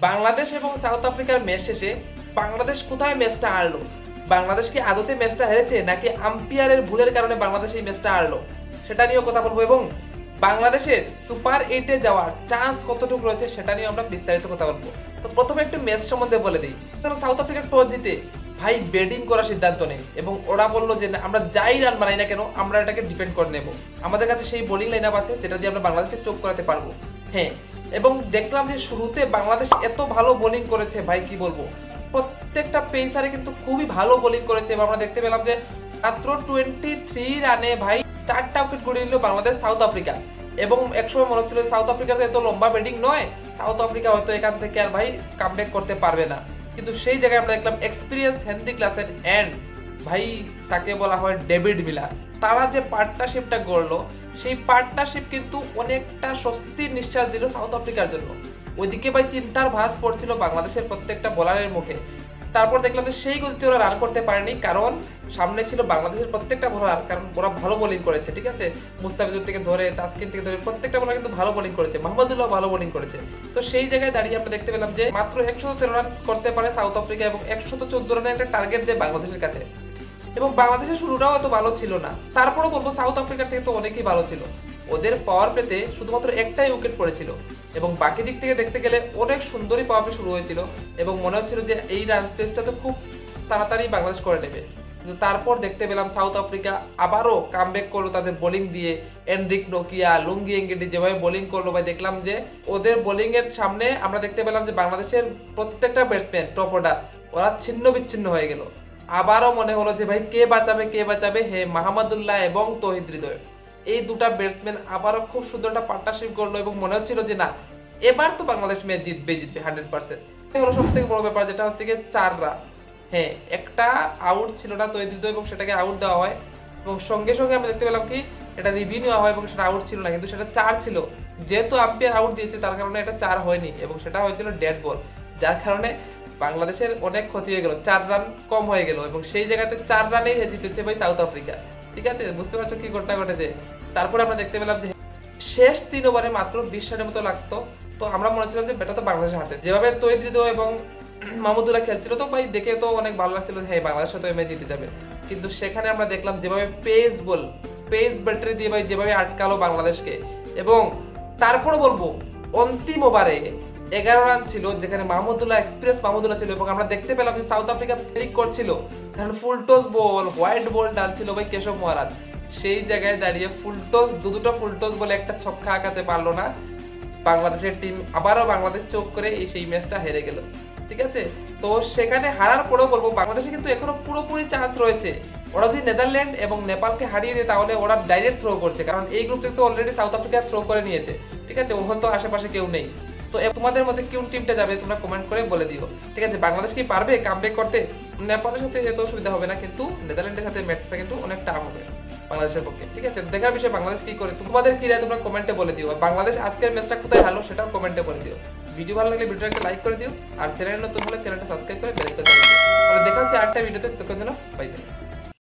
বাংলাদেশ এবং সাউথ আফ্রিকার ম্যাচ শেষে বাংলাদেশ কোথায় ম্যাচটা হারলো, বাংলাদেশ কি আদতে ম্যাচটা হেরেছে নাকি আম্পায়ারের ভুলের কারণে বাংলাদেশ এই ম্যাচটা হারলো সেটা নিয়েও কথা বলবো, এবং বাংলাদেশের সুপার 8-এ যাওয়ার চান্স কতটুকু রয়েছে সেটা নিয়ে আমরা বিস্তারিত কথা বলবো। তো প্রথমে একটু ম্যাচ সম্বন্ধে বলে দিই। সাউথ আফ্রিকা টস জিতে ভাই ব্যাটিং করার সিদ্ধান্ত নেই এবং ওরা বললো যে না, আমরা যাই রান বানাই না কেন আমরা এটাকে ডিফেন্ড করে নেব। আমাদের কাছে সেই বোলিং লাইন আপ আছে যেটা দিয়ে আমরা বাংলাদেশকে চোখ করাতে পারবো। হ্যাঁ, এবং দেখলাম যে শুরুতে বাংলাদেশ এত ভালো বোলিং করেছে ভাই কি বলবো, প্রত্যেকটা পেসারে কিন্তু খুবই ভালো বোলিং করেছে এবং আমরা দেখতে পেলাম যে মাত্র 23 রানে ভাই 4টা উইকেট গড়িয়ে নিল বাংলাদেশ সাউথ আফ্রিকা। এবং একসময় মনে হচ্ছিল সাউথ আফ্রিকাতে এত লম্বা ব্যাটিং নয়, সাউথ আফ্রিকা হয়তো এখান থেকে আর ভাই কামব্যাক করতে পারবে না, কিন্তু সেই জায়গায় আমরা দেখলাম এক্সপিরিয়েন্স হেনরি ক্লাসেন এন্ড ভাই তাকে বলা হয় ডেভিড মিলার, তারা যে পার্টনারশিপটা গড়লো সেই পার্টনারশিপ কিন্তু অনেকটা স্বস্তির নিঃশ্বাস দিল সাউথ আফ্রিকার জন্য। ওইদিকে ভাই চিন্তার ভাঁজ পড়ছিল বাংলাদেশের প্রত্যেকটা বোলারের মুখে। তারপর দেখলাম যে সেই গতিতে ওরা রান করতে পারেনি, কারণ সামনে ছিল বাংলাদেশের প্রত্যেকটা বোলার, কারণ ওরা ভালো বোলিং করেছে। ঠিক আছে, মুস্তাফিজুর থেকে ধরে তাসকিন থেকে ধরে প্রত্যেকটা বোলার কিন্তু ভালো বোলিং করেছে, মোহাম্মদুল্লাহ ভালো বোলিং করেছে। তো সেই জায়গায় দাঁড়িয়ে আমরা দেখতে পেলাম যে মাত্র 113 রান করতে পারে সাউথ আফ্রিকা এবং 114 রানের একটা টার্গেট দেয় বাংলাদেশের কাছে। এবং বাংলাদেশের শুরুটাও এত ভালো ছিল না, তারপরও বলবো সাউথ আফ্রিকার থেকে তো অনেকই ভালো ছিল। ওদের পাওয়ার প্লেতে শুধুমাত্র একটাই উইকেট পড়েছিল এবং বাকি দিক থেকে দেখতে গেলে অনেক সুন্দরই পাওয়ার প্লে শুরু হয়েছিল এবং মনে হচ্ছিল যে এই রান স্টেজটা তো খুব তাড়াতাড়ি বাংলাদেশ করে নেবে। কিন্তু তারপর দেখতে পেলাম সাউথ আফ্রিকা আবারও কামব্যাক করলো তাদের বোলিং দিয়ে। এনরিক নোকিয়া, লুঙ্গি এঙ্গেডি যেভাবে বোলিং করলো ভাই, দেখলাম যে ওদের বোলিং এর সামনে আমরা দেখতে পেলাম যে বাংলাদেশের প্রত্যেকটা ব্যাটসম্যান টপ অর্ডার ওরা ছিন্ন বিচ্ছিন্ন হয়ে গেল। আবারও মনে হলো যে ভাই কে বাঁচাবে কে বাঁচাবে, হে মাহমুদুল্লাহ এবং তৌহিদ হৃদয়, এই দুটা ব্যাটসম্যান আবারও খুব সুন্দর একটা পার্টনারশিপ করলো এবং মনে হচ্ছিল যে না, এবার তো বাংলাদেশ ম্যাচ জিতবে 100%। হলো সব থেকে বড় ব্যাপার, যেটা হচ্ছে গিয়ে 4 রান। হ্যাঁ, একটা আউট ছিল না তৌহিদ হৃদয় এবং সেটাকে আউট দেওয়া হয় এবং সঙ্গে সঙ্গে আমরা দেখতে পেলাম কি এটা রিভিউ নেওয়া হয় এবং সেটা আউট ছিল না, কিন্তু সেটা 4 ছিল। যেহেতু আম্পায়ার আউট দিয়েছে তার কারণে এটা 4 হয়নি এবং সেটা হয়েছিল ডেড বল, যার কারণে বাংলাদেশের অনেক ক্ষতি হয়ে গেল, 4 রান কম হয়ে গেল এবং সেই জায়গাতে 4 রানেই জিতেছে ভাই সাউথ আফ্রিকা। ঠিক আছে, বুঝতে পারছো কি ঘটনা ঘটেছে। তারপরে আমরা দেখতে পেলাম যে শেষ 3 ওভারে মাত্র 20 রানের মতো লাগতো, তো আমরা মনে ছিলাম যে এটা তো বাংলাদেশের হাতে। যেভাবে তৌহিদ হৃদয় এবং মাহমুদুল্লাহ খেলছিল তো ভাই দেখে তো অনেক ভালো লাগছিল, হ্যাঁ বাংলাদেশ হয়তো ম্যাচ জিতে যাবে। কিন্তু সেখানে আমরা দেখলাম যেভাবে পেস ব্যাটারি দিয়ে ভাই যেভাবে আটকালো বাংলাদেশকে। এবং তারপরে বলবো অন্তিম ওভারে 11 রান ছিল, যেখানে মাহমুদুল্লাহ এক্সপ্রেস মাহমুদুল্লাহ ছিল এবং আমরা দেখতে পেলাম যে সাউথ আফ্রিকা প্যানিক করছিল, কারণ ফুলটস বল হোয়াইট বল ডালছিল ভাই কেশব মহারাজ। সেই জায়গায় দাঁড়িয়ে ফুলটস দুটো ফুলটস বলে একটা ছক্কা আঁকাতে পারলো না বাংলাদেশের টিম, আবারও বাংলাদেশ চোখ করে সেই ম্যাচটা হেরে গেল। ঠিক আছে, তো সেখানে হারার পরেও বলবো বাংলাদেশে কিন্তু এখনো পুরোপুরি চান্স রয়েছে। ওরা যদি নেদারল্যান্ড এবং নেপালকে হারিয়ে দেয় তাহলে ওরা ডাইরেক্ট থ্রো করছে, কারণ এই গ্রুপ থেকে তো অলরেডি সাউথ আফ্রিকা থ্রো করে নিয়েছে। ঠিক আছে, ওখানে তো আশেপাশে কেউ নেই। তো তোমাদের মধ্যে কোন টিমটা যাবে তোমরা কমেন্ট করে বলে দিও। ঠিক আছে, বাংলাদেশ কি পারবে কামব্যাক করতে? নেপালের সাথে এত অসুবিধা হবে না, কিন্তু নেদারল্যান্ডের সাথে ম্যাচটা কিন্তু অনেক টাফ হবে বাংলাদেশের পক্ষে। ঠিক আছে, দেখার বিষয় বাংলাদেশ কি করে, তোমাদের কি রায় তোমরা কমেন্টে বলে দিও। বাংলাদেশ আজকের ম্যাচটা কোথায় হারলো সেটাও কমেন্টে বলে দিও। ভিডিও ভালো লাগলে ভিডিওটাকে লাইক করে দিও আর চ্যানেল নতুন হলে চ্যানেলটা সাবস্ক্রাইব করে বেল করে দিও। তাহলে দেখা হচ্ছে আরেকটা ভিডিওতে, তখন যেন বাই বাই।